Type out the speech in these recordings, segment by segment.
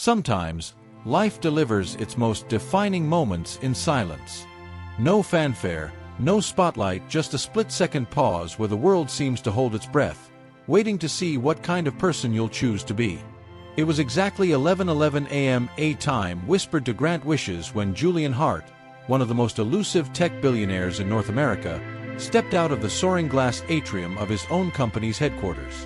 Sometimes, life delivers its most defining moments in silence. No fanfare, no spotlight, just a split-second pause where the world seems to hold its breath, waiting to see what kind of person you'll choose to be. It was exactly 11:11 a.m. A time whispered to grant wishes when Julian Hart, one of the most elusive tech billionaires in North America, stepped out of the soaring glass atrium of his own company's headquarters.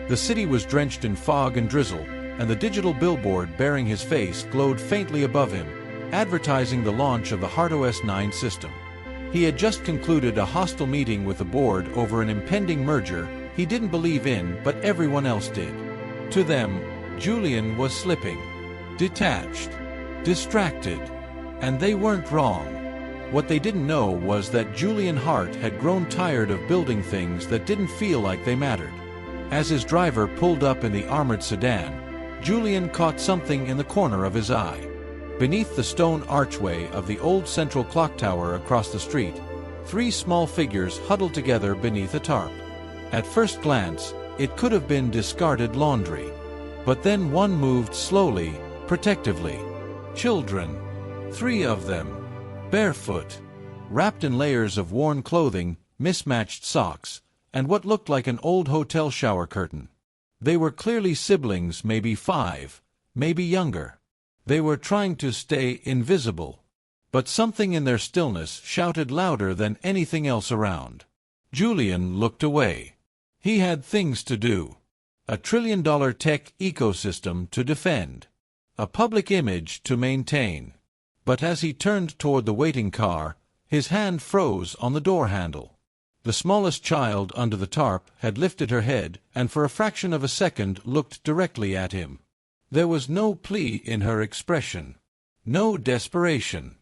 The city was drenched in fog and drizzle, and the digital billboard bearing his face glowed faintly above him, advertising the launch of the HartOS 9 system. He had just concluded a hostile meeting with the board over an impending merger he didn't believe in, but everyone else did. To them, Julian was slipping, detached, distracted, and they weren't wrong. What they didn't know was that Julian Hart had grown tired of building things that didn't feel like they mattered. As his driver pulled up in the armored sedan, Julian caught something in the corner of his eye. Beneath the stone archway of the old central clock tower across the street, three small figures huddled together beneath a tarp. At first glance, it could have been discarded laundry. But then one moved slowly, protectively. Children. 3 of them. Barefoot. Wrapped in layers of worn clothing, mismatched socks, and what looked like an old hotel shower curtain. They were clearly siblings, maybe 5, maybe younger. They were trying to stay invisible. But something in their stillness shouted louder than anything else around. Julian looked away. He had things to do. A trillion-dollar tech ecosystem to defend. A public image to maintain. But as he turned toward the waiting car, his hand froze on the door handle. The smallest child under the tarp had lifted her head and for a fraction of a second looked directly at him. There was no plea in her expression. No desperation.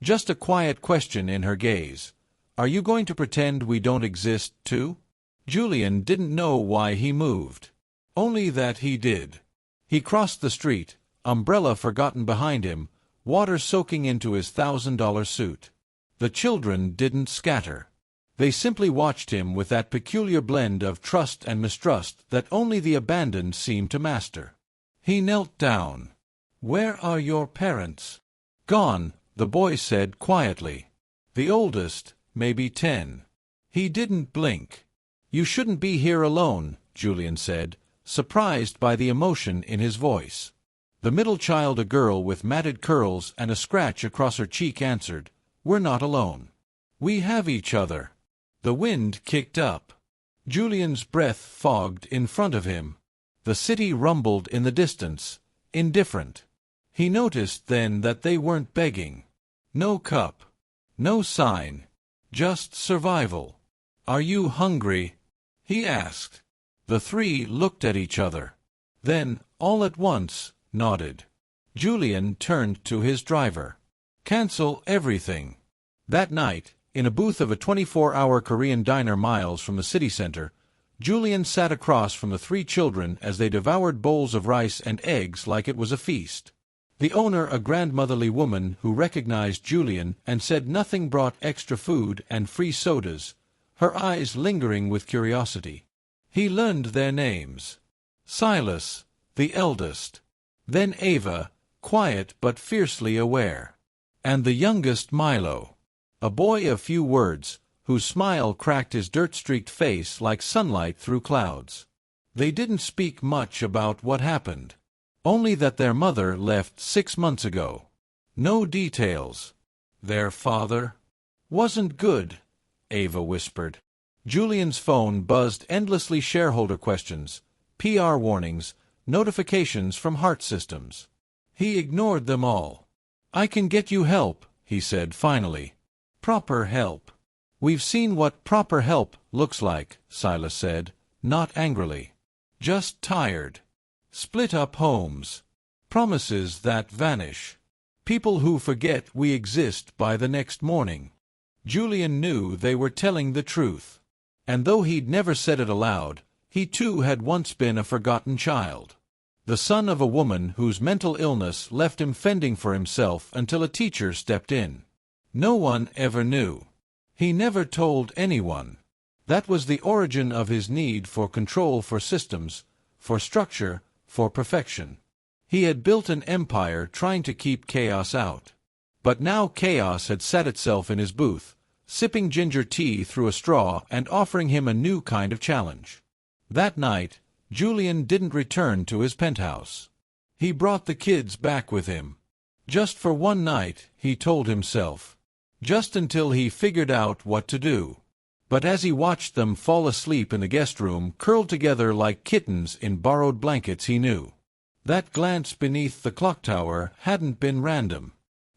Just a quiet question in her gaze. Are you going to pretend we don't exist, too? Julian didn't know why he moved. Only that he did. He crossed the street, umbrella forgotten behind him, water soaking into his $1,000 suit. The children didn't scatter. They simply watched him with that peculiar blend of trust and mistrust that only the abandoned seem to master. He knelt down. "Where are your parents?" "Gone," the boy said quietly. "The oldest, maybe 10. He didn't blink. "You shouldn't be here alone," Julian said, surprised by the emotion in his voice. The middle child, a girl with matted curls and a scratch across her cheek, answered, "We're not alone. We have each other." The wind kicked up. Julian's breath fogged in front of him. The city rumbled in the distance, indifferent. He noticed then that they weren't begging. No cup. No sign. Just survival. "Are you hungry?" he asked. The 3 looked at each other. Then, all at once, nodded. Julian turned to his driver. "Cancel everything." That night, in a booth of a 24-hour Korean diner miles from the city center, Julian sat across from the 3 children as they devoured bowls of rice and eggs like it was a feast. The owner, a grandmotherly woman who recognized Julian and said nothing, brought extra food and free sodas, her eyes lingering with curiosity. He learned their names. Silas, the eldest. Then Ava, quiet but fiercely aware. And the youngest, Milo. A boy of few words, whose smile cracked his dirt-streaked face like sunlight through clouds. They didn't speak much about what happened. Only that their mother left 6 months ago. No details. Their father wasn't good, Ava whispered. Julian's phone buzzed endlessly, shareholder questions, PR warnings, notifications from Hart Systems. He ignored them all. "I can get you help," he said finally. "Proper help." "We've seen what proper help looks like," Silas said, not angrily. "Just tired. Split-up homes. Promises that vanish. People who forget we exist by the next morning." Julian knew they were telling the truth. And though he'd never said it aloud, he too had once been a forgotten child. The son of a woman whose mental illness left him fending for himself until a teacher stepped in. No one ever knew. He never told anyone. That was the origin of his need for control, for systems, for structure, for perfection. He had built an empire trying to keep chaos out. But now chaos had sat itself in his booth, sipping ginger tea through a straw and offering him a new kind of challenge. That night, Julian didn't return to his penthouse. He brought the kids back with him. Just for one night, he told himself. Just until he figured out what to do. But as he watched them fall asleep in the guest room, curled together like kittens in borrowed blankets, he knew. That glance beneath the clock tower hadn't been random.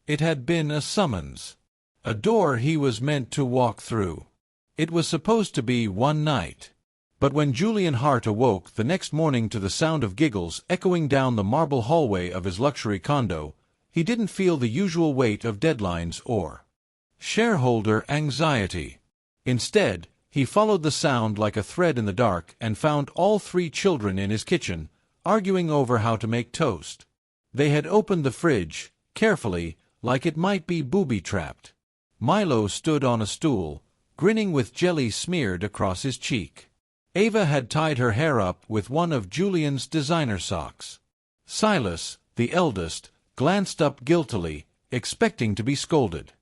It had been a summons. A door he was meant to walk through. It was supposed to be one night. But when Julian Hart awoke the next morning to the sound of giggles echoing down the marble hallway of his luxury condo, he didn't feel the usual weight of deadlines or shareholder anxiety. Instead, he followed the sound like a thread in the dark and found all three children in his kitchen, arguing over how to make toast. They had opened the fridge, carefully, like it might be booby-trapped. Milo stood on a stool, grinning with jelly smeared across his cheek. Ava had tied her hair up with one of Julian's designer socks. Silas, the eldest, glanced up guiltily, expecting to be scolded.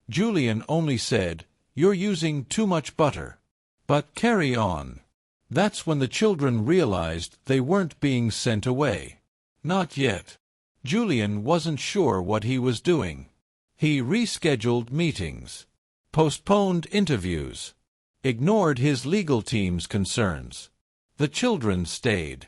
Julian only said, "You're using too much butter." But carry on. That's when the children realized they weren't being sent away. Not yet. Julian wasn't sure what he was doing. He rescheduled meetings, postponed interviews, ignored his legal team's concerns. The children stayed.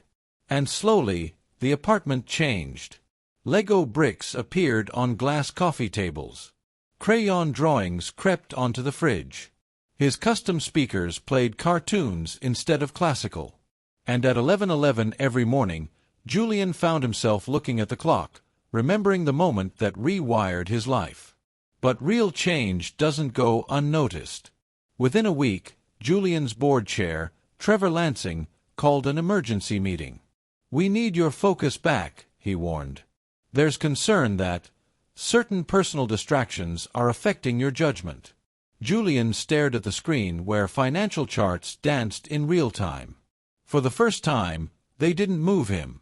And slowly, the apartment changed. Lego bricks appeared on glass coffee tables. Crayon drawings crept onto the fridge. His custom speakers played cartoons instead of classical. And at 11:11 every morning, Julian found himself looking at the clock, remembering the moment that rewired his life. But real change doesn't go unnoticed. Within a week, Julian's board chair, Trevor Lansing, called an emergency meeting. "We need your focus back," he warned. "There's concern that certain personal distractions are affecting your judgment." Julian stared at the screen where financial charts danced in real time. For the first time, they didn't move him.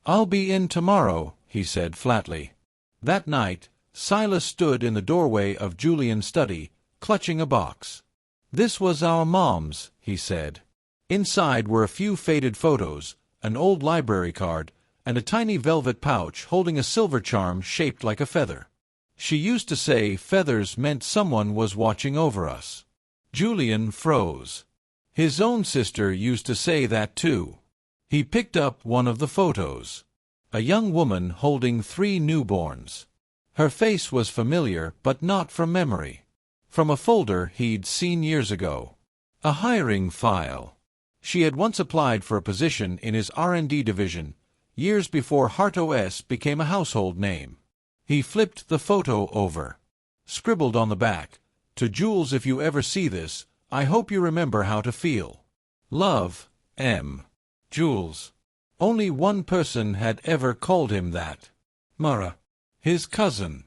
"I'll be in tomorrow," he said flatly. That night, Silas stood in the doorway of Julian's study, clutching a box. "This was our mom's," he said. Inside were a few faded photos, an old library card, and a tiny velvet pouch holding a silver charm shaped like a feather. "She used to say feathers meant someone was watching over us." Julian froze. His own sister used to say that too. He picked up one of the photos. A young woman holding 3 newborns. Her face was familiar, but not from memory. From a folder he'd seen years ago. A hiring file. She had once applied for a position in his R&D division, years before Hart OS became a household name. He flipped the photo over. Scribbled on the back, "To Jules, if you ever see this, I hope you remember how to feel. Love, M. Jules." Only one person had ever called him that. Mara, his cousin.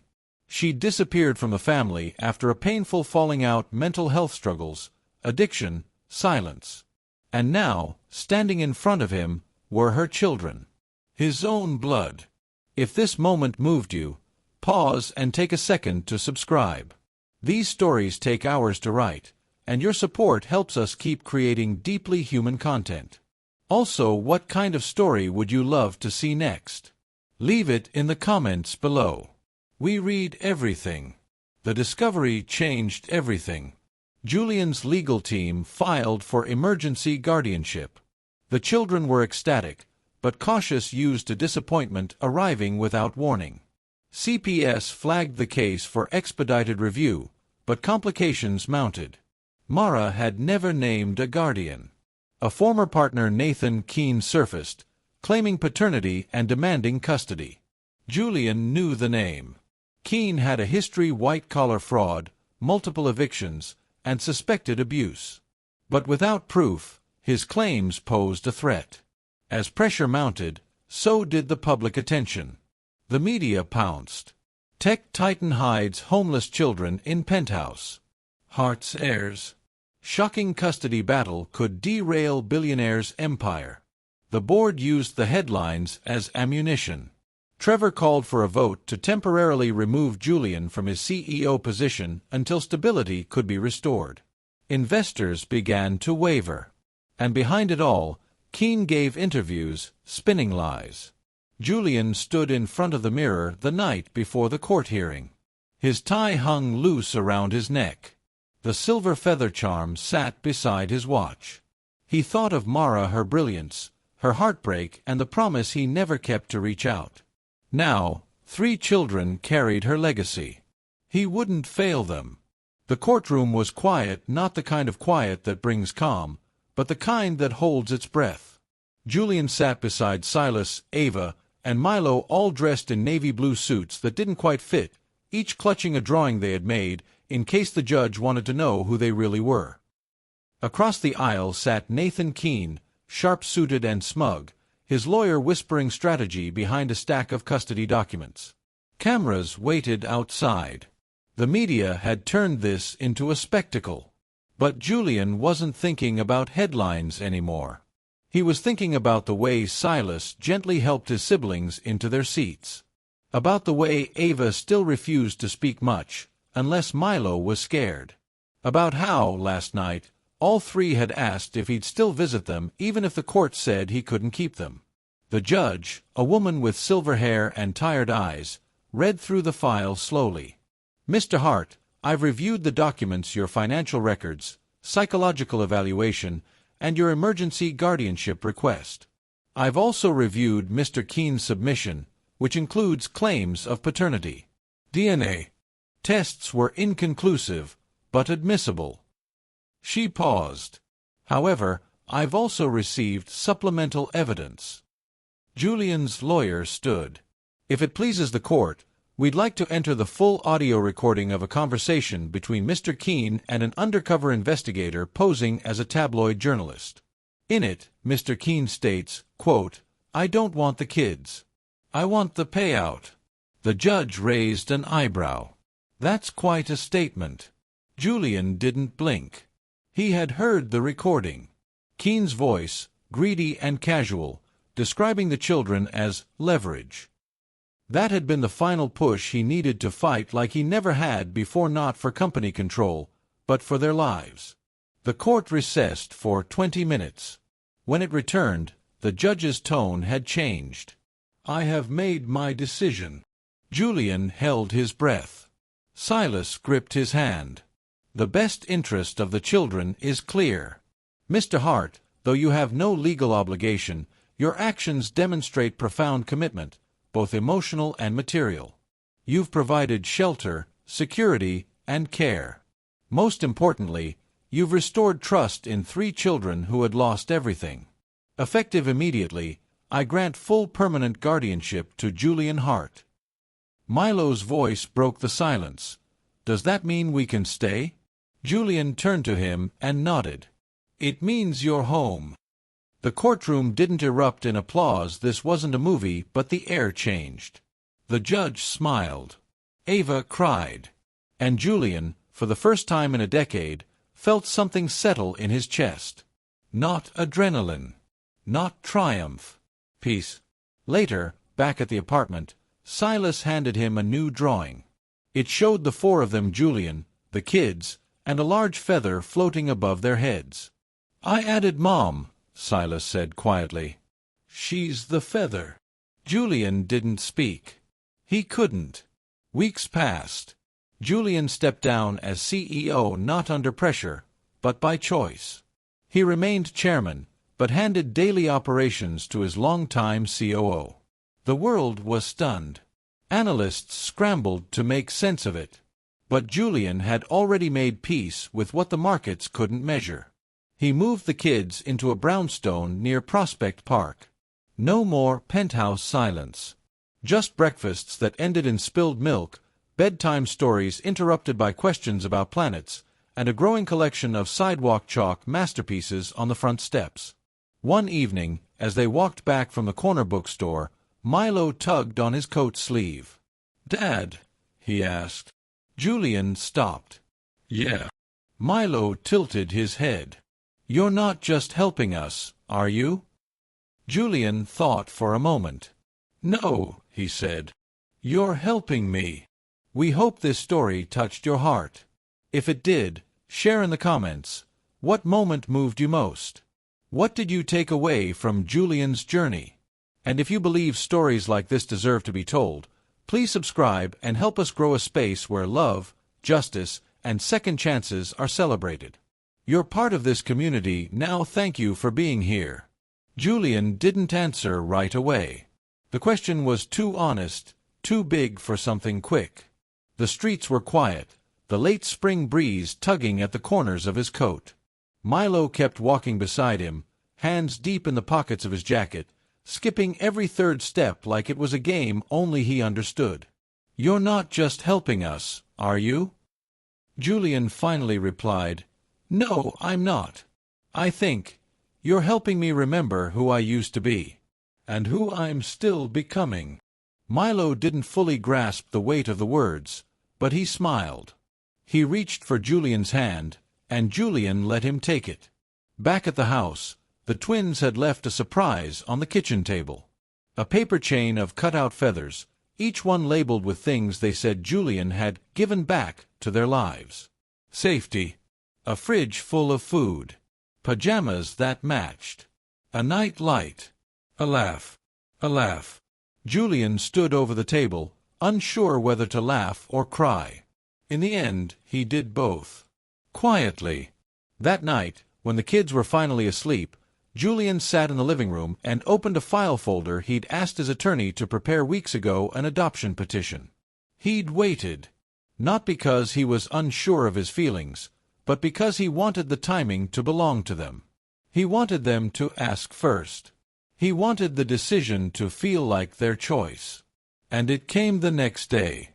She disappeared from the family after a painful falling out, mental health struggles, addiction, silence. And now, standing in front of him, were her children. His own blood. If this moment moved you, pause and take a second to subscribe. These stories take hours to write, and your support helps us keep creating deeply human content. Also, what kind of story would you love to see next? Leave it in the comments below. We read everything. The discovery changed everything. Julian's legal team filed for emergency guardianship. The children were ecstatic, but cautious used to disappointment arriving without warning. CPS flagged the case for expedited review, but complications mounted. Mara had never named a guardian. A former partner, Nathan Keene, surfaced, claiming paternity and demanding custody. Julian knew the name. Keene had a history: white-collar fraud, multiple evictions, and suspected abuse. But without proof, his claims posed a threat. As pressure mounted, so did the public attention. The media pounced. Tech titan hides homeless children in penthouse. Hart's heirs. Shocking custody battle could derail Billionaire's empire. The board used the headlines as ammunition. Trevor called for a vote to temporarily remove Julian from his CEO position until stability could be restored. Investors began to waver. And behind it all, Keene gave interviews, spinning lies. Julian stood in front of the mirror the night before the court hearing. His tie hung loose around his neck. The silver feather charm sat beside his watch. He thought of Mara, her brilliance, her heartbreak, and the promise he never kept to reach out. Now, 3 children carried her legacy. He wouldn't fail them. The courtroom was quiet, not the kind of quiet that brings calm, but the kind that holds its breath. Julian sat beside Silas, Ava, and Milo, all dressed in navy blue suits that didn't quite fit, each clutching a drawing they had made, in case the judge wanted to know who they really were. Across the aisle sat Nathan Keene, sharp-suited and smug, his lawyer whispering strategy behind a stack of custody documents. Cameras waited outside. The media had turned this into a spectacle. But Julian wasn't thinking about headlines anymore. He was thinking about the way Silas gently helped his siblings into their seats. About the way Ava still refused to speak much, unless Milo was scared. About how, last night, all 3 had asked if he'd still visit them even if the court said he couldn't keep them. The judge, a woman with silver hair and tired eyes, read through the file slowly. "Mr. Hart, I've reviewed the documents, your financial records, psychological evaluation, and your emergency guardianship request. I've also reviewed Mr. Keene's submission, which includes claims of paternity. DNA tests were inconclusive, but admissible." She paused. "However, I've also received supplemental evidence." Julian's lawyer stood. "If it pleases the court, we'd like to enter the full audio recording of a conversation between Mr. Keene and an undercover investigator posing as a tabloid journalist. In it, Mr. Keene states, quote, 'I don't want the kids. I want the payout.'" The judge raised an eyebrow. "That's quite a statement." Julian didn't blink. He had heard the recording. Keene's voice, greedy and casual, describing the children as leverage. That had been the final push he needed to fight like he never had before, not for company control, but for their lives. The court recessed for 20 minutes. When it returned, the judge's tone had changed. "I have made my decision." Julian held his breath. Silas gripped his hand. "The best interest of the children is clear. Mr. Hart, though you have no legal obligation, your actions demonstrate profound commitment, both emotional and material. You've provided shelter, security, and care. Most importantly, you've restored trust in 3 children who had lost everything. Effective immediately, I grant full permanent guardianship to Julian Hart." Milo's voice broke the silence. "Does that mean we can stay?" Julian turned to him and nodded. "It means you're home." The courtroom didn't erupt in applause. This wasn't a movie, but the air changed. The judge smiled. Ava cried. And Julian, for the first time in a decade, felt something settle in his chest. Not adrenaline. Not triumph. Peace. Later, back at the apartment, Silas handed him a new drawing. It showed the 4 of them, Julian, the kids, and a large feather floating above their heads. "I added Mom," Silas said quietly. "She's the feather." Julian didn't speak. He couldn't. Weeks passed. Julian stepped down as CEO not under pressure, but by choice. He remained chairman, but handed daily operations to his longtime COO. The world was stunned. Analysts scrambled to make sense of it. But Julian had already made peace with what the markets couldn't measure. He moved the kids into a brownstone near Prospect Park. No more penthouse silence. Just breakfasts that ended in spilled milk, bedtime stories interrupted by questions about planets, and a growing collection of sidewalk chalk masterpieces on the front steps. One evening, as they walked back from the corner bookstore, Milo tugged on his coat sleeve. "Dad?" he asked. Julian stopped. "Yeah." Milo tilted his head. "You're not just helping us, are you?" Julian thought for a moment. "No," he said. "You're helping me. We hope this story touched your heart. If it did, share in the comments. What moment moved you most? What did you take away from Julian's journey? And if you believe stories like this deserve to be told, please subscribe and help us grow a space where love, justice, and second chances are celebrated. You're part of this community now. Thank you for being here." Julian didn't answer right away. The question was too honest, too big for something quick. The streets were quiet, the late spring breeze tugging at the corners of his coat. Milo kept walking beside him, hands deep in the pockets of his jacket, skipping every third step like it was a game only he understood. "You're not just helping us, are you?" Julian finally replied, "No, I'm not. I think you're helping me remember who I used to be, and who I'm still becoming." Milo didn't fully grasp the weight of the words, but he smiled. He reached for Julian's hand, and Julian let him take it. Back at the house, the twins had left a surprise on the kitchen table. A paper chain of cut-out feathers, each one labeled with things they said Julian had given back to their lives. Safety. A fridge full of food. Pajamas that matched. A night light. A laugh. A laugh. Julian stood over the table, unsure whether to laugh or cry. In the end, he did both. Quietly. That night, when the kids were finally asleep, Julian sat in the living room and opened a file folder he'd asked his attorney to prepare weeks ago, an adoption petition. He'd waited. Not because he was unsure of his feelings, but because he wanted the timing to belong to them. He wanted them to ask first. He wanted the decision to feel like their choice. And it came the next day.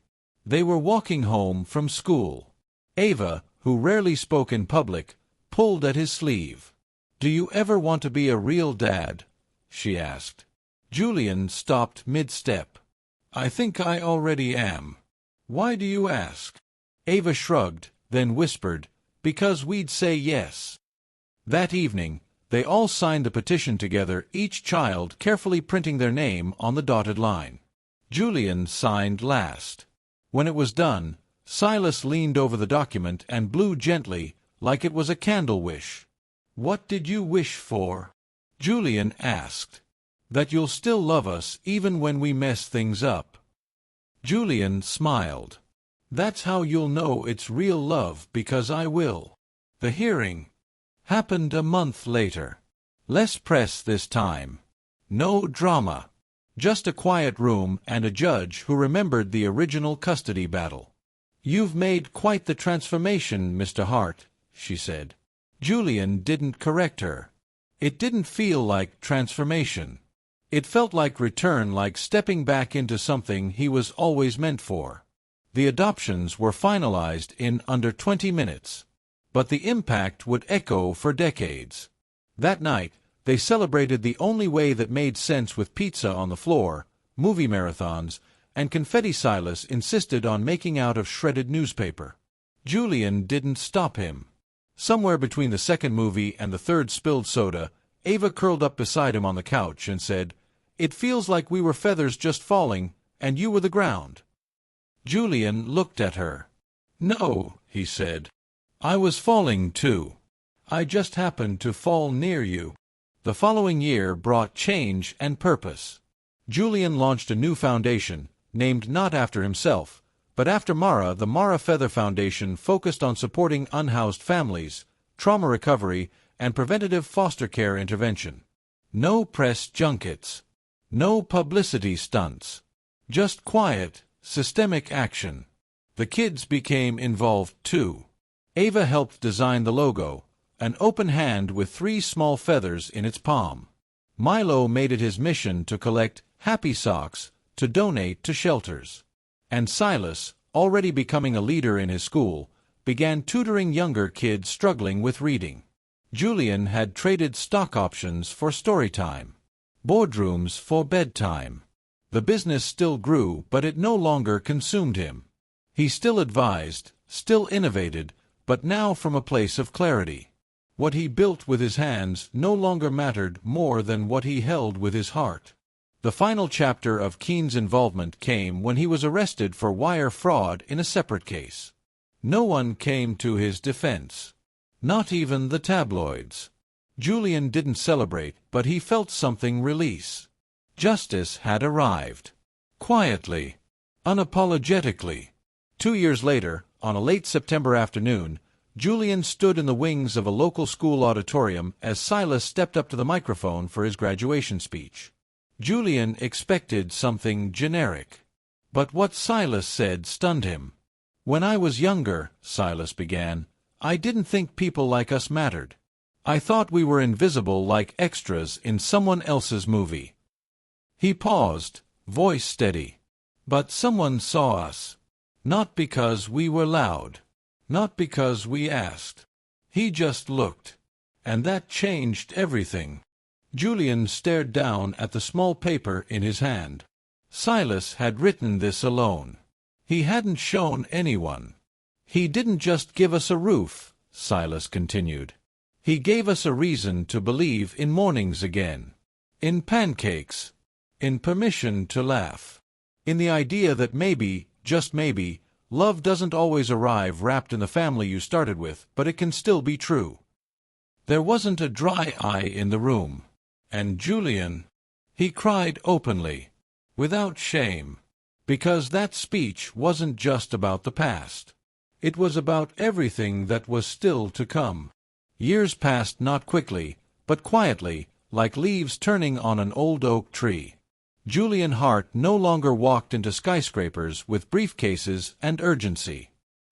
They were walking home from school. Ava, who rarely spoke in public, pulled at his sleeve. "Do you ever want to be a real dad?" she asked. Julian stopped mid-step. "I think I already am. Why do you ask?" Ava shrugged, then whispered, "Because we'd say yes." That evening, they all signed the petition together, each child carefully printing their name on the dotted line. Julian signed last. When it was done, Silas leaned over the document and blew gently, like it was a candle wish. "What did you wish for?" Julian asked. "That you'll still love us even when we mess things up." Julian smiled. "That's how you'll know it's real love, because I will." The hearing happened a month later. Less press this time. No drama. Just a quiet room and a judge who remembered the original custody battle. "You've made quite the transformation, Mr. Hart," she said. Julian didn't correct her. It didn't feel like transformation. It felt like return, like stepping back into something he was always meant for. The adoptions were finalized in under 20 minutes. But the impact would echo for decades. That night, they celebrated the only way that made sense, with pizza on the floor, movie marathons, and confetti. Silas insisted on making out of shredded newspaper. Julian didn't stop him. Somewhere between the second movie and the third spilled soda, Ava curled up beside him on the couch and said, "It feels like we were feathers just falling, and you were the ground." Julian looked at her. "No," he said. "I was falling too. I just happened to fall near you." The following year brought change and purpose. Julian launched a new foundation, named not after himself, but after Mara. The Mara Feather Foundation focused on supporting unhoused families, trauma recovery, and preventative foster care intervention. No press junkets. No publicity stunts. Just quiet, systemic action. The kids became involved too. Ava helped design the logo, an open hand with 3 small feathers in its palm. Milo made it his mission to collect happy socks to donate to shelters. And Silas, already becoming a leader in his school, began tutoring younger kids struggling with reading. Julian had traded stock options for story time, boardrooms for bedtime. The business still grew, but it no longer consumed him. He still advised, still innovated, but now from a place of clarity. What he built with his hands no longer mattered more than what he held with his heart. The final chapter of Keene's involvement came when he was arrested for wire fraud in a separate case. No one came to his defense. Not even the tabloids. Julian didn't celebrate, but he felt something release. Justice had arrived. Quietly. Unapologetically. 2 years later, on a late September afternoon, Julian stood in the wings of a local school auditorium as Silas stepped up to the microphone for his graduation speech. Julian expected something generic. But what Silas said stunned him. "When I was younger," Silas began, "I didn't think people like us mattered. I thought we were invisible like extras in someone else's movie." He paused, voice steady. "But someone saw us. Not because we were loud. Not because we asked. He just looked. And that changed everything." Julian stared down at the small paper in his hand. Silas had written this alone. He hadn't shown anyone. "He didn't just give us a roof," Silas continued. "He gave us a reason to believe in mornings again. In pancakes. In permission to laugh. In the idea that maybe, just maybe, love doesn't always arrive wrapped in the family you started with, but it can still be true." There wasn't a dry eye in the room. And Julian, he cried openly, without shame, because that speech wasn't just about the past. It was about everything that was still to come. Years passed not quickly, but quietly, like leaves turning on an old oak tree. Julian Hart no longer walked into skyscrapers with briefcases and urgency.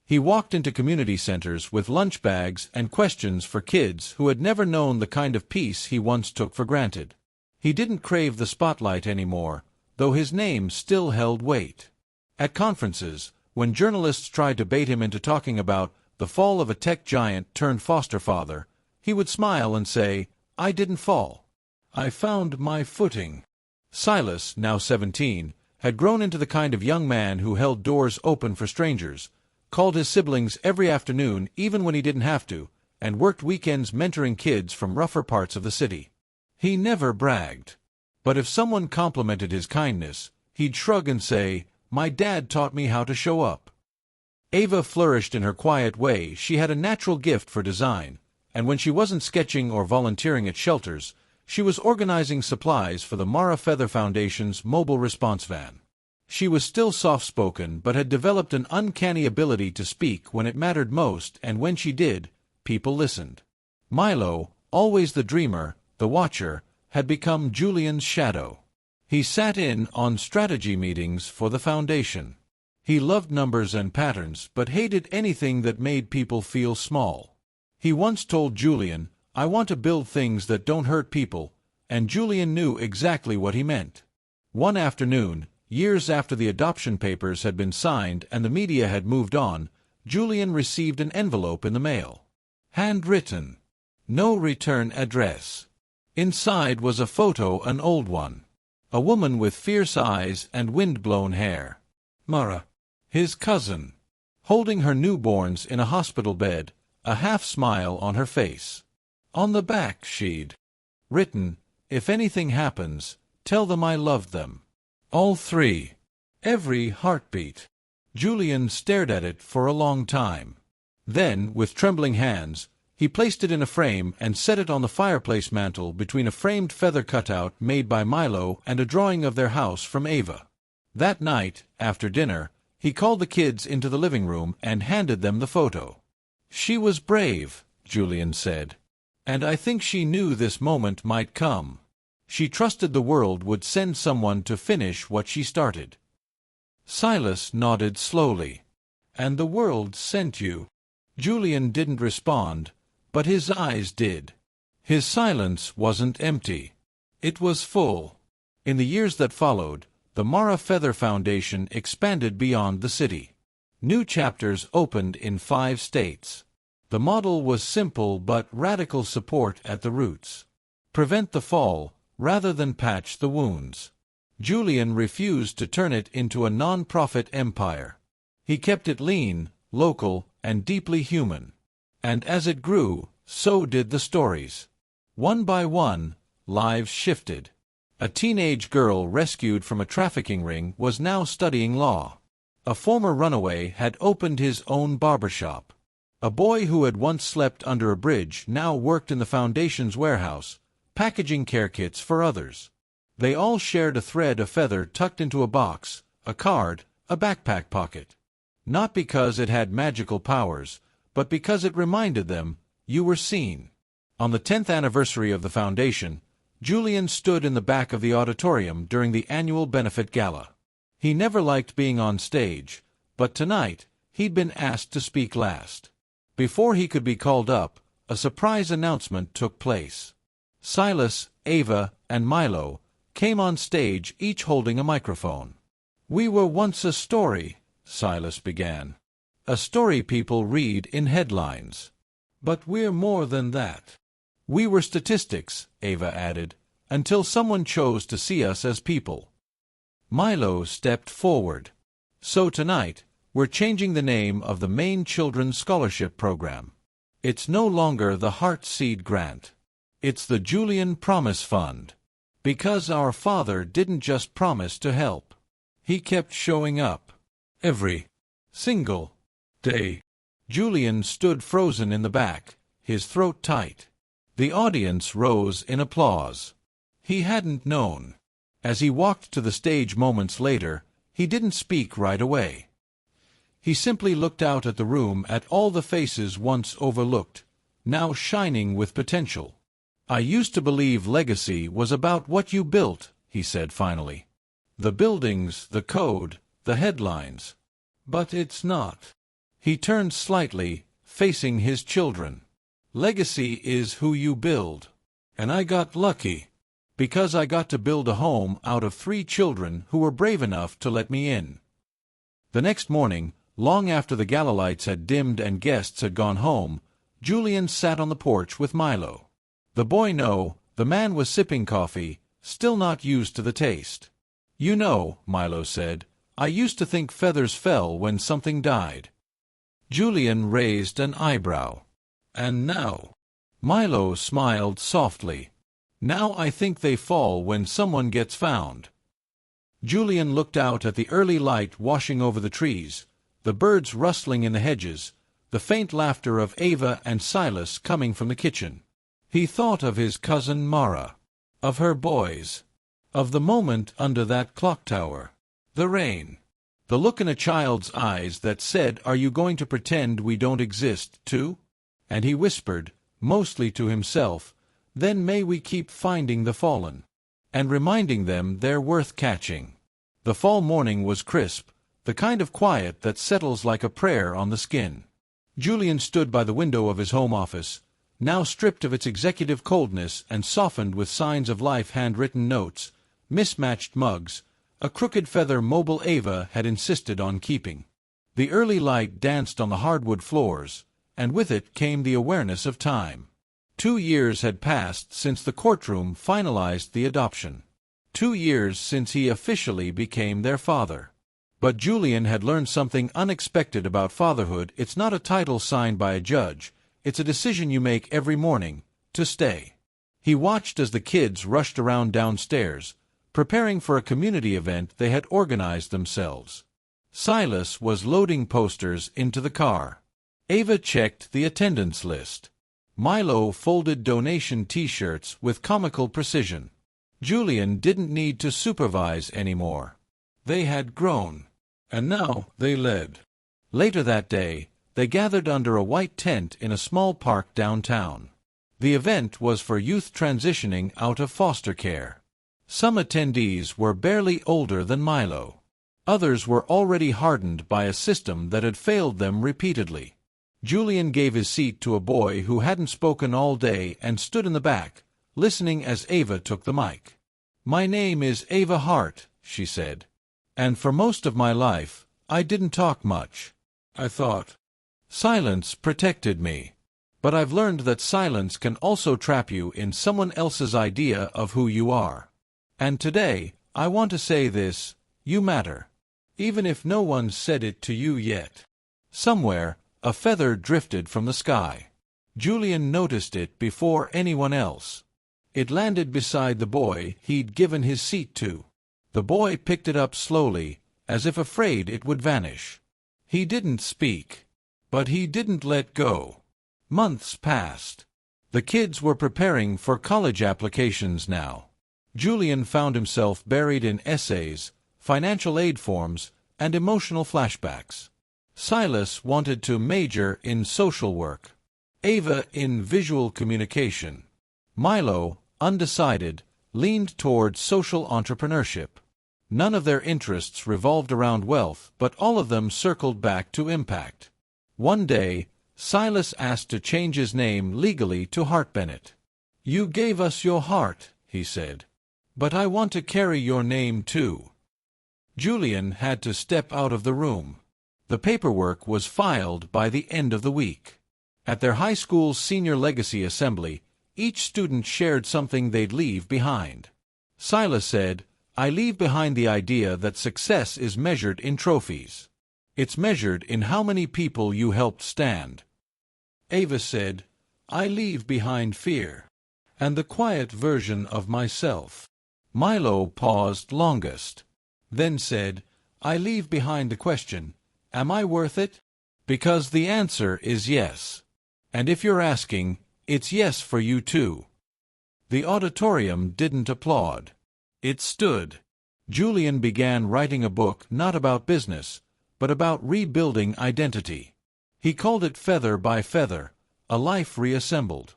He walked into community centers with lunch bags and questions for kids who had never known the kind of peace he once took for granted. He didn't crave the spotlight anymore, though his name still held weight. At conferences, when journalists tried to bait him into talking about the fall of a tech giant turned foster father, he would smile and say, "I didn't fall. I found my footing." Silas, now 17, had grown into the kind of young man who held doors open for strangers, called his siblings every afternoon even when he didn't have to, and worked weekends mentoring kids from rougher parts of the city. He never bragged. But if someone complimented his kindness, he'd shrug and say, "My dad taught me how to show up." Ava flourished in her quiet way. She had a natural gift for design, and when she wasn't sketching or volunteering at shelters, she was organizing supplies for the Mara Feather Foundation's mobile response van. She was still soft-spoken, but had developed an uncanny ability to speak when it mattered most, and when she did, people listened. Milo, always the dreamer, the watcher, had become Julian's shadow. He sat in on strategy meetings for the foundation. He loved numbers and patterns, but hated anything that made people feel small. He once told Julian, "I want to build things that don't hurt people," and Julian knew exactly what he meant. One afternoon, years after the adoption papers had been signed and the media had moved on, Julian received an envelope in the mail. Handwritten. No return address. Inside was a photo, an old one. A woman with fierce eyes and wind-blown hair. Mara, his cousin, holding her newborns in a hospital bed, a half-smile on her face. On the back she'd written, "If anything happens, tell them I loved them." All three. Every heartbeat. Julian stared at it for a long time. Then, with trembling hands, he placed it in a frame and set it on the fireplace mantel between a framed feather cutout made by Milo and a drawing of their house from Ava. That night, after dinner, he called the kids into the living room and handed them the photo. "She was brave," Julian said. "And I think she knew this moment might come. She trusted the world would send someone to finish what she started." Silas nodded slowly. "And the world sent you." Julian didn't respond, but his eyes did. His silence wasn't empty. It was full. In the years that followed, the Mara Feather Foundation expanded beyond the city. New chapters opened in 5 states. The model was simple but radical: support at the roots. Prevent the fall, rather than patch the wounds. Julian refused to turn it into a non-profit empire. He kept it lean, local, and deeply human. And as it grew, so did the stories. One by one, lives shifted. A teenage girl rescued from a trafficking ring was now studying law. A former runaway had opened his own barbershop. A boy who had once slept under a bridge now worked in the Foundation's warehouse, packaging care kits for others. They all shared a thread of feather tucked into a box, a card, a backpack pocket. Not because it had magical powers, but because it reminded them, you were seen. On the 10th anniversary of the Foundation, Julian stood in the back of the auditorium during the annual benefit gala. He never liked being on stage, but tonight, he'd been asked to speak last. Before he could be called up, a surprise announcement took place. Silas, Ava, and Milo came on stage, each holding a microphone. "We were once a story," Silas began. "A story people read in headlines. But we're more than that. We were statistics," Ava added, "until someone chose to see us as people." Milo stepped forward. "So tonight, we're changing the name of the Maine Children's Scholarship Program. It's no longer the Heart Seed Grant. It's the Julian Promise Fund. Because our father didn't just promise to help. He kept showing up. Every single day." Julian stood frozen in the back, his throat tight. The audience rose in applause. He hadn't known. As he walked to the stage moments later, he didn't speak right away. He simply looked out at the room, at all the faces once overlooked, now shining with potential. "I used to believe legacy was about what you built," he said finally. "The buildings, the code, the headlines. But it's not." He turned slightly, facing his children. "Legacy is who you build. And I got lucky. Because I got to build a home out of 3 children who were brave enough to let me in." The next morning, long after the gala lights had dimmed and guests had gone home, Julian sat on the porch with Milo. The boy the man was sipping coffee, still not used to the taste. "You know," Milo said, "I used to think feathers fell when something died." Julian raised an eyebrow. "And now?" Milo smiled softly. "Now I think they fall when someone gets found." Julian looked out at the early light washing over the trees, the birds rustling in the hedges, the faint laughter of Ava and Silas coming from the kitchen. He thought of his cousin Mara, of her boys, of the moment under that clock tower, the rain, the look in a child's eyes that said, "Are you going to pretend we don't exist, too?" And he whispered, mostly to himself, "Then may we keep finding the fallen, and reminding them they're worth catching." The fall morning was crisp, the kind of quiet that settles like a prayer on the skin. Julian stood by the window of his home office, now stripped of its executive coldness and softened with signs of life, handwritten notes, mismatched mugs, a crooked feather mobile Ava had insisted on keeping. The early light danced on the hardwood floors, and with it came the awareness of time. 2 years had passed since the courtroom finalized the adoption. 2 years since he officially became their father. But Julian had learned something unexpected about fatherhood. It's not a title signed by a judge. It's a decision you make every morning, to stay. He watched as the kids rushed around downstairs, preparing for a community event they had organized themselves. Silas was loading posters into the car. Ava checked the attendance list. Milo folded donation T-shirts with comical precision. Julian didn't need to supervise anymore. They had grown, and now they led. Later that day, they gathered under a white tent in a small park downtown. The event was for youth transitioning out of foster care. Some attendees were barely older than Milo. Others were already hardened by a system that had failed them repeatedly. Julian gave his seat to a boy who hadn't spoken all day and stood in the back, listening as Ava took the mic. "My name is Ava Hart," she said. "And for most of my life, I didn't talk much. I thought. Silence protected me. But I've learned that silence can also trap you in someone else's idea of who you are. And today, I want to say this, you matter. Even if no one said it to you yet." Somewhere, a feather drifted from the sky. Julian noticed it before anyone else. It landed beside the boy he'd given his seat to. The boy picked it up slowly, as if afraid it would vanish. He didn't speak, but he didn't let go. Months passed. The kids were preparing for college applications now. Julian found himself buried in essays, financial aid forms, and emotional flashbacks. Silas wanted to major in social work. Ava in visual communication. Milo, undecided, leaned toward social entrepreneurship. None of their interests revolved around wealth, but all of them circled back to impact. One day, Silas asked to change his name legally to Hart Bennett. "You gave us your heart," he said. "But I want to carry your name too." Julian had to step out of the room. The paperwork was filed by the end of the week. At their high school's senior legacy assembly, each student shared something they'd leave behind. Silas said, "I leave behind the idea that success is measured in trophies. It's measured in how many people you helped stand." Ava said, "I leave behind fear, and the quiet version of myself." Milo paused longest, then said, "I leave behind the question, am I worth it? Because the answer is yes. And if you're asking, it's yes for you too." The auditorium didn't applaud. It stood. Julian began writing a book not about business, but about rebuilding identity. He called it Feather by Feather, a life reassembled.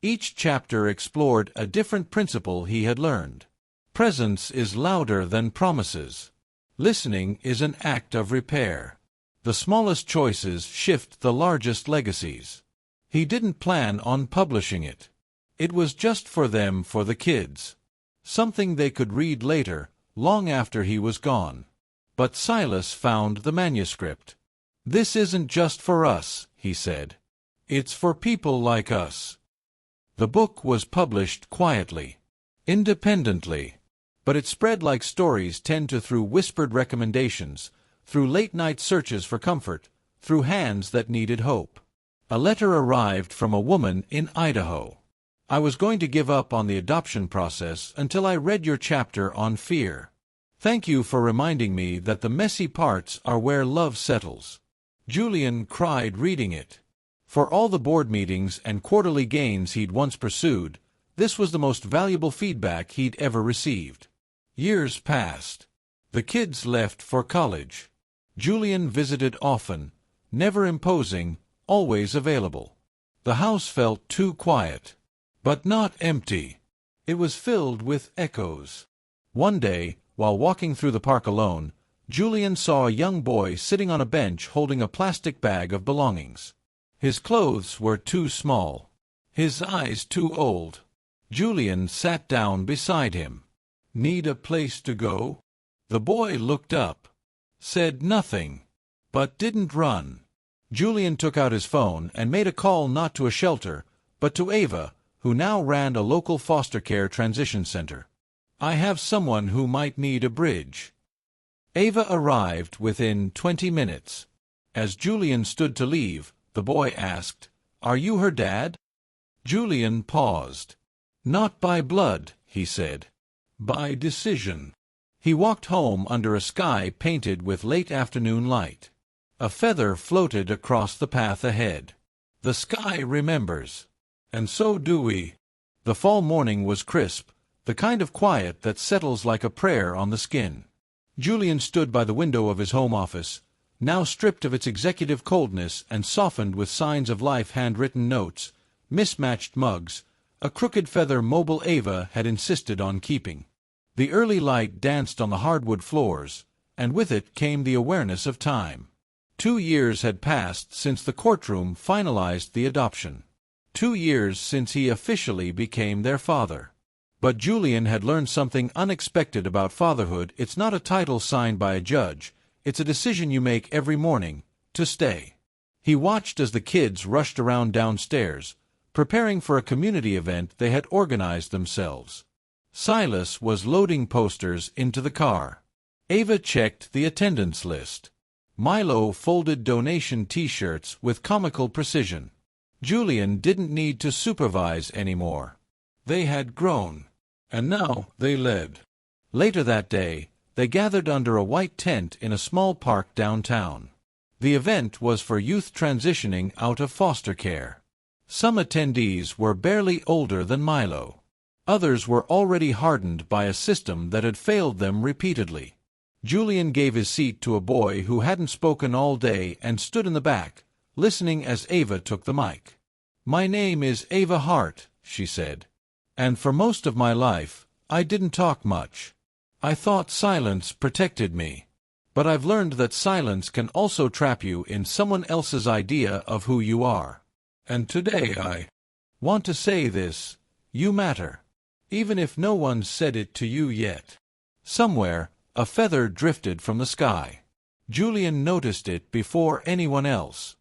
Each chapter explored a different principle he had learned. Presence is louder than promises. Listening is an act of repair. The smallest choices shift the largest legacies. He didn't plan on publishing it. It was just for them, for the kids. Something they could read later, long after he was gone. But Silas found the manuscript. "This isn't just for us," he said. "It's for people like us." The book was published quietly, independently. But it spread like stories tend to, through whispered recommendations, through late-night searches for comfort, through hands that needed hope. A letter arrived from a woman in Idaho. "I was going to give up on the adoption process until I read your chapter on fear. Thank you for reminding me that the messy parts are where love settles." Julian cried reading it. For all the board meetings and quarterly gains he'd once pursued, this was the most valuable feedback he'd ever received. Years passed. The kids left for college. Julian visited often, never imposing, always available. The house felt too quiet, but not empty. It was filled with echoes. One day, while walking through the park alone, Julian saw a young boy sitting on a bench holding a plastic bag of belongings. His clothes were too small, his eyes too old. Julian sat down beside him. "Need a place to go?" The boy looked up, said nothing, but didn't run. Julian took out his phone and made a call not to a shelter, but to Ava, who now ran a local foster care transition center. "I have someone who might need a bridge." Ava arrived within 20 minutes. As Julian stood to leave, the boy asked, "Are you her dad?" Julian paused. "Not by blood," he said. "By decision." He walked home under a sky painted with late afternoon light. A feather floated across the path ahead. The sky remembers. And so do we. The fall morning was crisp, the kind of quiet that settles like a prayer on the skin. Julian stood by the window of his home office, now stripped of its executive coldness and softened with signs of life, handwritten notes, mismatched mugs, a crooked feather mobile Ava had insisted on keeping. The early light danced on the hardwood floors, and with it came the awareness of time. 2 years had passed since the courtroom finalized the adoption. 2 years since he officially became their father. But Julian had learned something unexpected about fatherhood. It's not a title signed by a judge. It's a decision you make every morning, to stay. He watched as the kids rushed around downstairs, preparing for a community event they had organized themselves. Silas was loading posters into the car. Ava checked the attendance list. Milo folded donation T-shirts with comical precision. Julian didn't need to supervise anymore. They had grown. And now they led. Later that day, they gathered under a white tent in a small park downtown. The event was for youth transitioning out of foster care. Some attendees were barely older than Milo. Others were already hardened by a system that had failed them repeatedly. Julian gave his seat to a boy who hadn't spoken all day and stood in the back, listening as Ava took the mic. "My name is Ava Hart," she said. "And for most of my life, I didn't talk much. I thought silence protected me. But I've learned that silence can also trap you in someone else's idea of who you are. And today I want to say this: you matter. Even if no one's said it to you yet." Somewhere, a feather drifted from the sky. Julian noticed it before anyone else.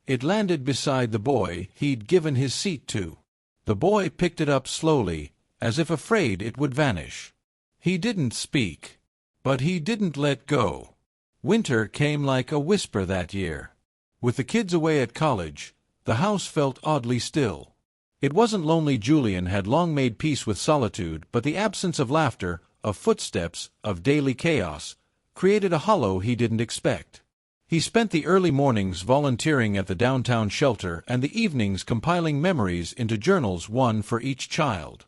It landed beside the boy he'd given his seat to. The boy picked it up slowly, as if afraid it would vanish. He didn't speak. But he didn't let go. Winter came like a whisper that year. With the kids away at college, the house felt oddly still. It wasn't lonely. Julian had long made peace with solitude, but the absence of laughter, of footsteps, of daily chaos, created a hollow he didn't expect. He spent the early mornings volunteering at the downtown shelter and the evenings compiling memories into journals, one for each child.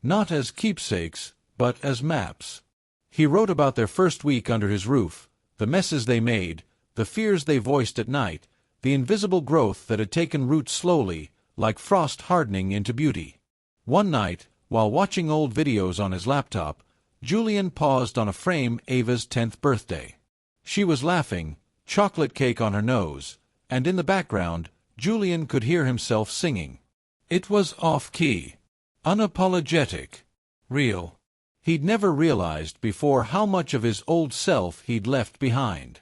Not as keepsakes, but as maps. He wrote about their first week under his roof, the messes they made, the fears they voiced at night, the invisible growth that had taken root slowly, like frost hardening into beauty. One night, while watching old videos on his laptop, Julian paused on a frame Ava's 10th birthday. She was laughing, chocolate cake on her nose, and in the background, Julian could hear himself singing. It was off-key, unapologetic, real. He'd never realized before how much of his old self he'd left behind,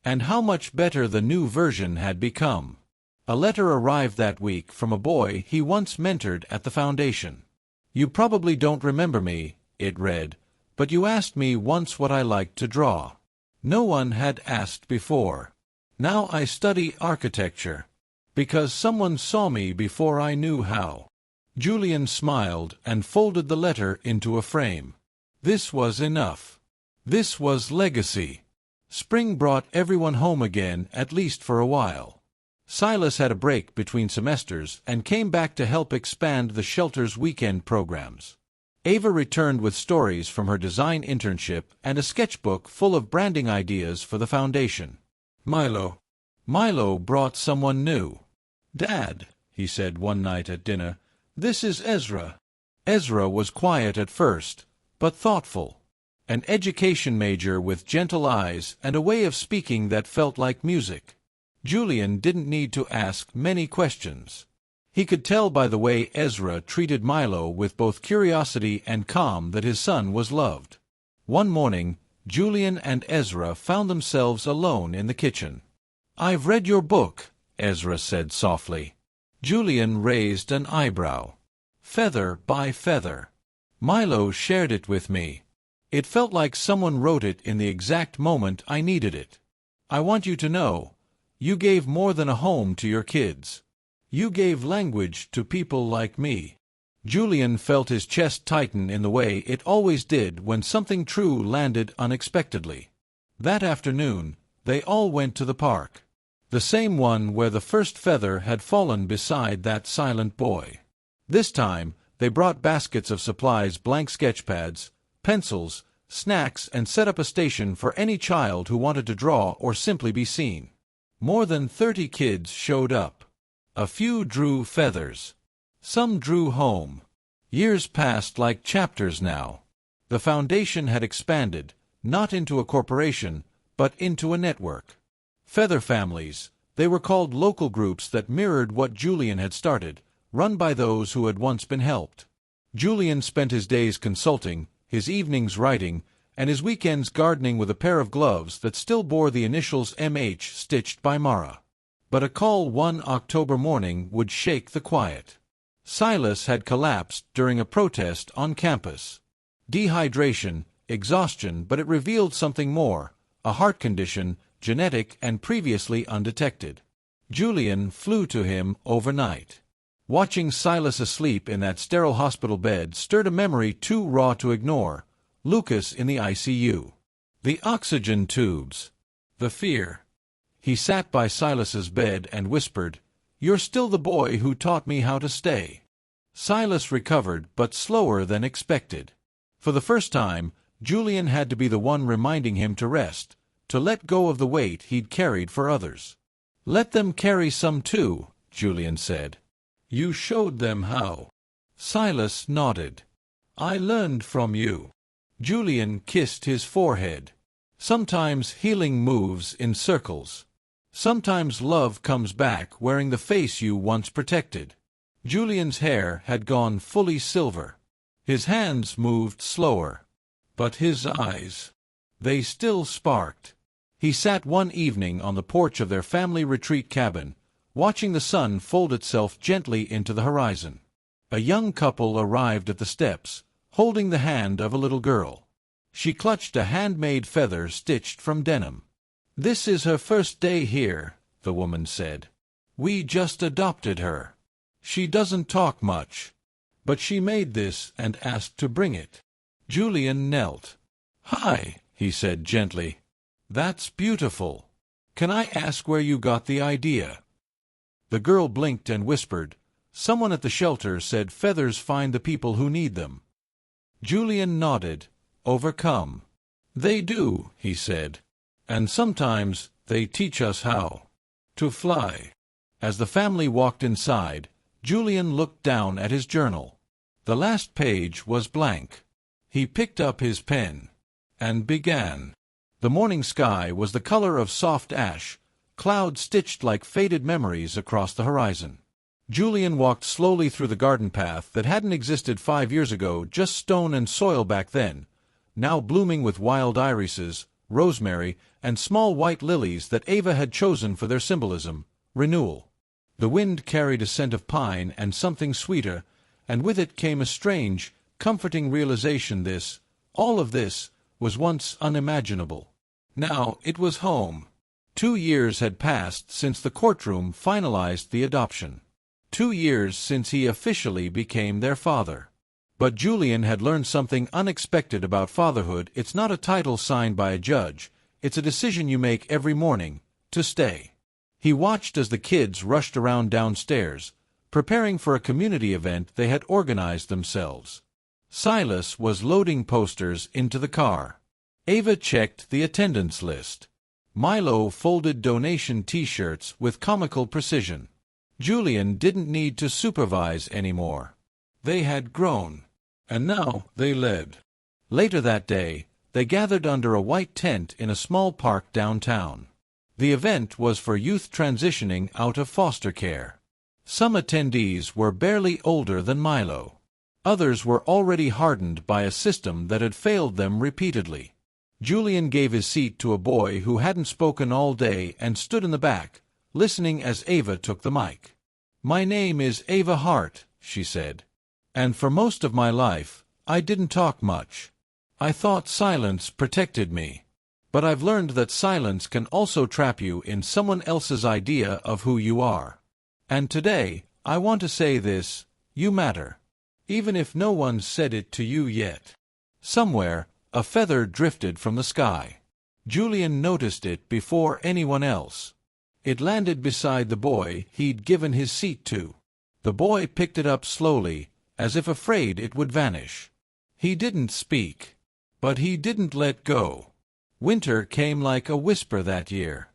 and how much better the new version had become. A letter arrived that week from a boy he once mentored at the foundation. "You probably don't remember me," it read, "but you asked me once what I liked to draw. No one had asked before. Now I study architecture, because someone saw me before I knew how." Julian smiled and folded the letter into a frame. This was enough. This was legacy. Spring brought everyone home again, at least for a while. Silas had a break between semesters and came back to help expand the shelter's weekend programs. Ava returned with stories from her design internship and a sketchbook full of branding ideas for the foundation. Milo brought someone new. "Dad," he said one night at dinner, "this is Ezra." Ezra was quiet at first, but thoughtful. An education major with gentle eyes and a way of speaking that felt like music. Julian didn't need to ask many questions. He could tell by the way Ezra treated Milo with both curiosity and calm that his son was loved. One morning, Julian and Ezra found themselves alone in the kitchen. "I've read your book," Ezra said softly. Julian raised an eyebrow. "Feather by feather. Milo shared it with me. It felt like someone wrote it in the exact moment I needed it. I want you to know, you gave more than a home to your kids. You gave language to people like me." Julian felt his chest tighten in the way it always did when something true landed unexpectedly. That afternoon, they all went to the park. The same one where the first feather had fallen beside that silent boy. This time, they brought baskets of supplies, blank sketchpads, pencils, snacks, and set up a station for any child who wanted to draw or simply be seen. More than 30 kids showed up. A few drew feathers. Some drew home. Years passed like chapters now. The foundation had expanded, not into a corporation, but into a network. Feather families, they were called, local groups that mirrored what Julian had started, run by those who had once been helped. Julian spent his days consulting, his evenings writing, and his weekends gardening with a pair of gloves that still bore the initials MH stitched by Mara. But a call one October morning would shake the quiet. Silas had collapsed during a protest on campus. Dehydration, exhaustion, but it revealed something more, a heart condition, genetic and previously undetected. Julian flew to him overnight. Watching Silas asleep in that sterile hospital bed stirred a memory too raw to ignore. Lucas in the ICU. The oxygen tubes. The fear. He sat by Silas's bed and whispered, "You're still the boy who taught me how to stay." Silas recovered, but slower than expected. For the first time, Julian had to be the one reminding him to rest, to let go of the weight he'd carried for others. "Let them carry some too," Julian said. "You showed them how." Silas nodded. "I learned from you." Julian kissed his forehead. Sometimes healing moves in circles. Sometimes love comes back wearing the face you once protected. Julian's hair had gone fully silver. His hands moved slower. But his eyes, they still sparked. He sat one evening on the porch of their family retreat cabin, watching the sun fold itself gently into the horizon. A young couple arrived at the steps, holding the hand of a little girl. She clutched a handmade feather stitched from denim. "This is her first day here," the woman said. "We just adopted her. She doesn't talk much, but she made this and asked to bring it." Julian knelt. "Hi," he said gently. "That's beautiful. Can I ask where you got the idea?" The girl blinked and whispered, "Someone at the shelter said feathers find the people who need them." Julian nodded, overcome. "They do," he said. "And sometimes they teach us how to fly." As the family walked inside, Julian looked down at his journal. The last page was blank. He picked up his pen and began. The morning sky was the color of soft ash, clouds stitched like faded memories across the horizon. Julian walked slowly through the garden path that hadn't existed 5 years ago, just stone and soil back then, now blooming with wild irises, rosemary, and small white lilies that Ava had chosen for their symbolism, renewal. The wind carried a scent of pine and something sweeter, and with it came a strange, comforting realization all of this, was once unimaginable. Now it was home. 2 years had passed since the courtroom finalized the adoption. 2 years since he officially became their father. But Julian had learned something unexpected about fatherhood. It's not a title signed by a judge. It's a decision you make every morning, to stay. He watched as the kids rushed around downstairs, preparing for a community event they had organized themselves. Silas was loading posters into the car. Ava checked the attendance list. Milo folded donation T-shirts with comical precision. Julian didn't need to supervise anymore. They had grown, and now they led. Later that day, they gathered under a white tent in a small park downtown. The event was for youth transitioning out of foster care. Some attendees were barely older than Milo. Others were already hardened by a system that had failed them repeatedly. Julian gave his seat to a boy who hadn't spoken all day and stood in the back, listening as Ava took the mic. "My name is Ava Hart," she said. "And for most of my life, I didn't talk much. I thought silence protected me. But I've learned that silence can also trap you in someone else's idea of who you are. And today, I want to say this: you matter. Even if no one said it to you yet." Somewhere, a feather drifted from the sky. Julian noticed it before anyone else. It landed beside the boy he'd given his seat to. The boy picked it up slowly, as if afraid it would vanish. He didn't speak. But he didn't let go. Winter came like a whisper that year.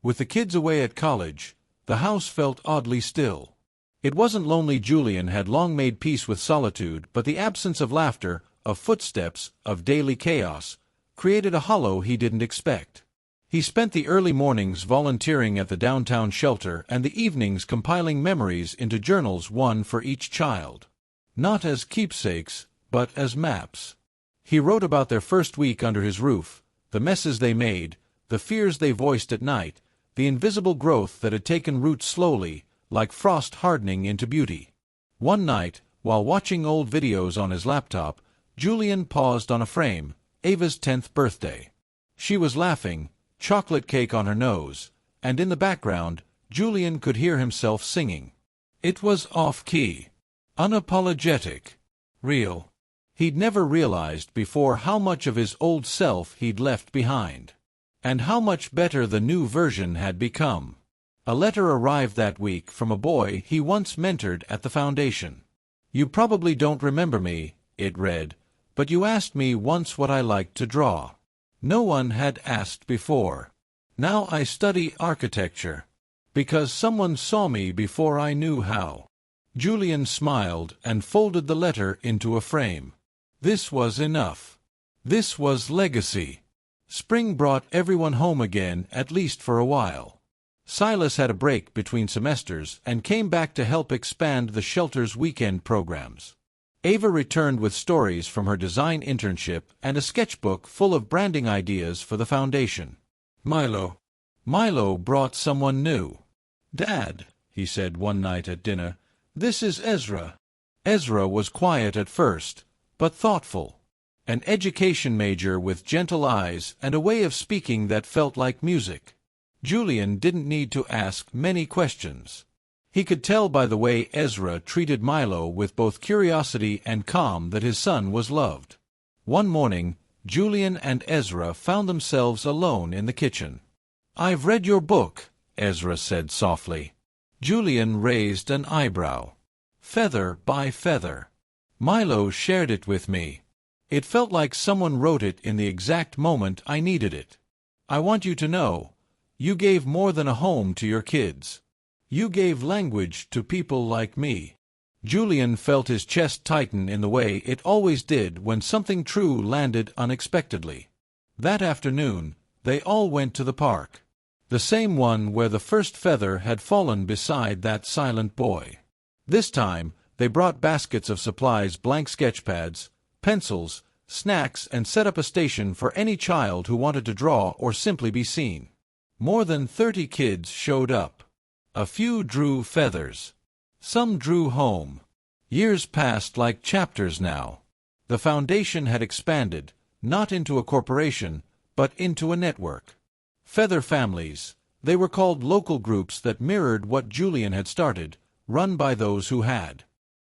With the kids away at college, the house felt oddly still. It wasn't lonely. Julian had long made peace with solitude, but the absence of laughter, of footsteps, of daily chaos, created a hollow he didn't expect. He spent the early mornings volunteering at the downtown shelter and the evenings compiling memories into journals, one for each child. Not as keepsakes, but as maps. He wrote about their first week under his roof, the messes they made, the fears they voiced at night, the invisible growth that had taken root slowly, like frost hardening into beauty. One night, while watching old videos on his laptop, Julian paused on a frame, Ava's 10th birthday. She was laughing, chocolate cake on her nose, and in the background, Julian could hear himself singing. It was off-key, unapologetic, real. He'd never realized before how much of his old self he'd left behind, and how much better the new version had become. A letter arrived that week from a boy he once mentored at the foundation. "You probably don't remember me," it read, "but you asked me once what I liked to draw. No one had asked before. Now I study architecture, because someone saw me before I knew how." Julian smiled and folded the letter into a frame. This was enough. This was legacy. Spring brought everyone home again, at least for a while. Silas had a break between semesters and came back to help expand the shelter's weekend programs. Ava returned with stories from her design internship and a sketchbook full of branding ideas for the foundation. Milo brought someone new. "Dad," he said one night at dinner, "this is Ezra." Ezra was quiet at first, but thoughtful. An education major with gentle eyes and a way of speaking that felt like music. Julian didn't need to ask many questions. He could tell by the way Ezra treated Milo with both curiosity and calm that his son was loved. One morning, Julian and Ezra found themselves alone in the kitchen. "I've read your book," Ezra said softly. Julian raised an eyebrow. "Feather by feather. Milo shared it with me. It felt like someone wrote it in the exact moment I needed it. I want you to know, you gave more than a home to your kids. You gave language to people like me." Julian felt his chest tighten in the way it always did when something true landed unexpectedly. That afternoon, they all went to the park. The same one where the first feather had fallen beside that silent boy. This time, they brought baskets of supplies, blank sketchpads, pencils, snacks, and set up a station for any child who wanted to draw or simply be seen. More than 30 kids showed up. A few drew feathers. Some drew home. Years passed like chapters now. The foundation had expanded, not into a corporation, but into a network. Feather families, they were called, local groups that mirrored what Julian had started, run by those who had.